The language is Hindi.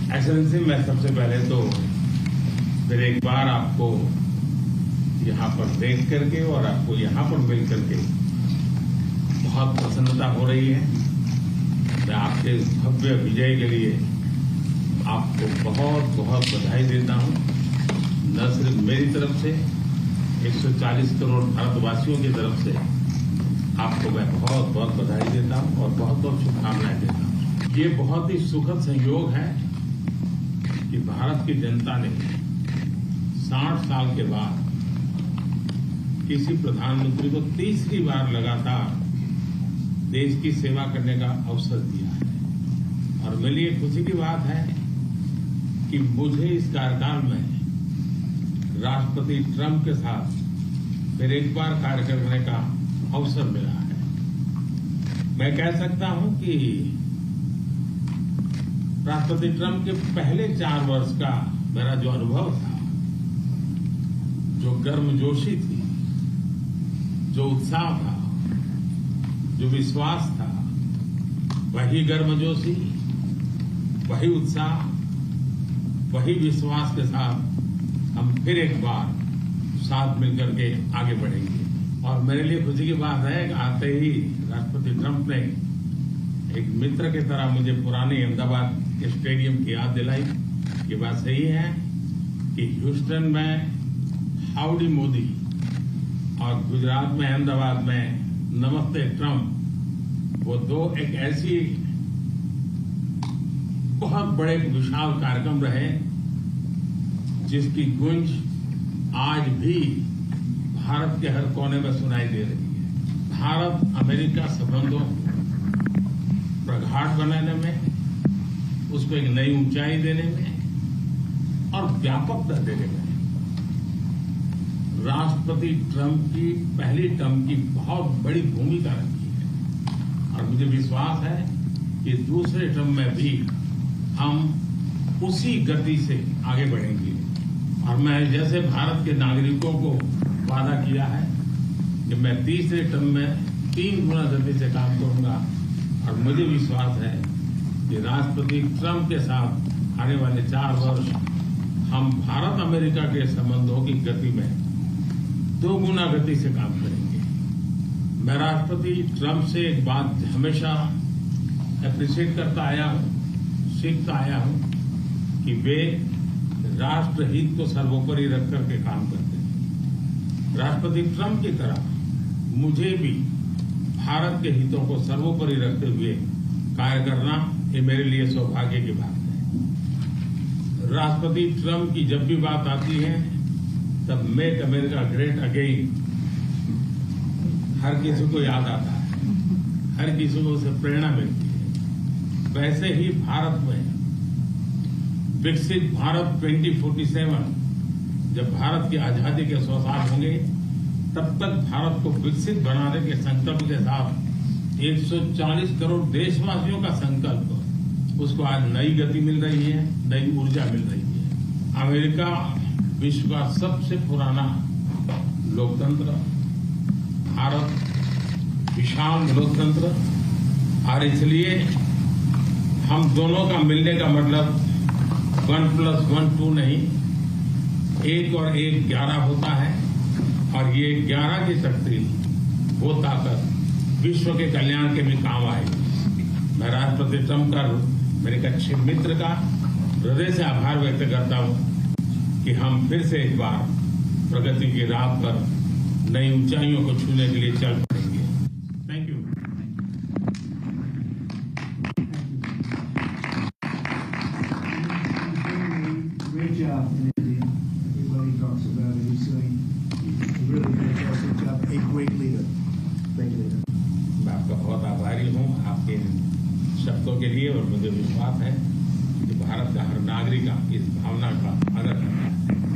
एक्सेलेंसी, मैं सबसे पहले तो फिर एक बार आपको यहाँ पर देख करके और आपको यहाँ पर मिल करके बहुत प्रसन्नता हो रही है। मैं आपके भव्य विजय के लिए आपको बहुत बहुत बधाई देता हूँ। न सिर्फ मेरी तरफ से, 140 करोड़ भारतवासियों की तरफ से आपको मैं बहुत बहुत बधाई देता हूँ और बहुत बहुत शुभकामनाएं देता हूँ। ये बहुत ही सुखद संयोग है कि भारत की जनता ने 60 साल के बाद किसी प्रधानमंत्री को तीसरी बार लगातार देश की सेवा करने का अवसर दिया है। और मेरे लिए खुशी की बात है कि मुझे इस कार्यकाल में राष्ट्रपति ट्रंप के साथ फिर एक बार कार्य करने का अवसर मिला है। मैं कह सकता हूं कि राष्ट्रपति ट्रंप के पहले 4 वर्ष का मेरा जो अनुभव था, जो गर्मजोशी थी, जो उत्साह था, जो विश्वास था, वही गर्मजोशी, वही उत्साह, वही विश्वास के साथ हम फिर एक बार साथ मिलकर के आगे बढ़ेंगे। और मेरे लिए खुशी की बात है कि आते ही राष्ट्रपति ट्रंप ने एक मित्र की तरह मुझे पुराने अहमदाबाद के स्टेडियम की याद दिलाई। ये बात सही है कि ह्यूस्टन में हाउडी मोदी और गुजरात में अहमदाबाद में नमस्ते ट्रंप, वो दो एक ऐसी बहुत बड़े विशाल कार्यक्रम रहे जिसकी गूंज आज भी भारत के हर कोने में सुनाई दे रही है। भारत अमेरिका संबंधों प्रगाढ़ बनाने में, उसको एक नई ऊंचाई देने में और व्यापकता देने में राष्ट्रपति ट्रंप की पहली टर्म की बहुत बड़ी भूमिका रही है। और मुझे विश्वास है कि दूसरे टर्म में भी हम उसी गति से आगे बढ़ेंगे। और मैं जैसे भारत के नागरिकों को वादा किया है कि मैं तीसरे टर्म में 3 गुना गति से काम करूंगा। और मुझे विश्वास है कि राष्ट्रपति ट्रंप के साथ आने वाले 4 वर्ष हम भारत अमेरिका के संबंधों की गति में 2 गुना गति से काम करेंगे। मैं राष्ट्रपति ट्रंप से एक बात हमेशा एप्रिशिएट करता आया हूं, सीखता आया हूं कि वे राष्ट्रहित को सर्वोपरि रख करके काम करते हैं। राष्ट्रपति ट्रंप की तरह मुझे भी भारत के हितों को सर्वोपरि रखते हुए कार्य करना, ये मेरे लिए सौभाग्य की बात है। राष्ट्रपति ट्रंप की जब भी बात आती है तब मेक अमेरिका ग्रेट अगेन हर किसी को याद आता है, हर किसी को उससे प्रेरणा मिलती है। वैसे ही भारत में विकसित भारत 2047, जब भारत की आजादी के 100 साल होंगे, तब तक भारत को विकसित बनाने के संकल्प के साथ 140 करोड़ देशवासियों का संकल्प, उसको आज नई गति मिल रही है, नई ऊर्जा मिल रही है। अमेरिका विश्व का सबसे पुराना लोकतंत्र, भारत विशाल लोकतंत्र, और इसलिए हम दोनों का मिलने का मतलब 1+1 2 नहीं, 1 और 1 11 होता है। और ये 11 की शक्ति, वो ताकत विश्व के कल्याण के भी काम आएगी। मैं राष्ट्रपति ट्रंप का, मेरे एक अच्छे मित्र का हृदय से आभार व्यक्त करता हूं कि हम फिर से एक बार प्रगति की राह पर नई ऊंचाइयों को छूने के लिए चल पड़ेंगे। Thank you. Great job in India. Everybody talks about it. He's doing a really fantastic job. A great leader. Thank you, leader. मैं आपका बहुत आभारी हूँ आपके शब्दों के लिए। और मुझे विश्वास है कि भारत का हर नागरिक इस भावना का आदर करता है।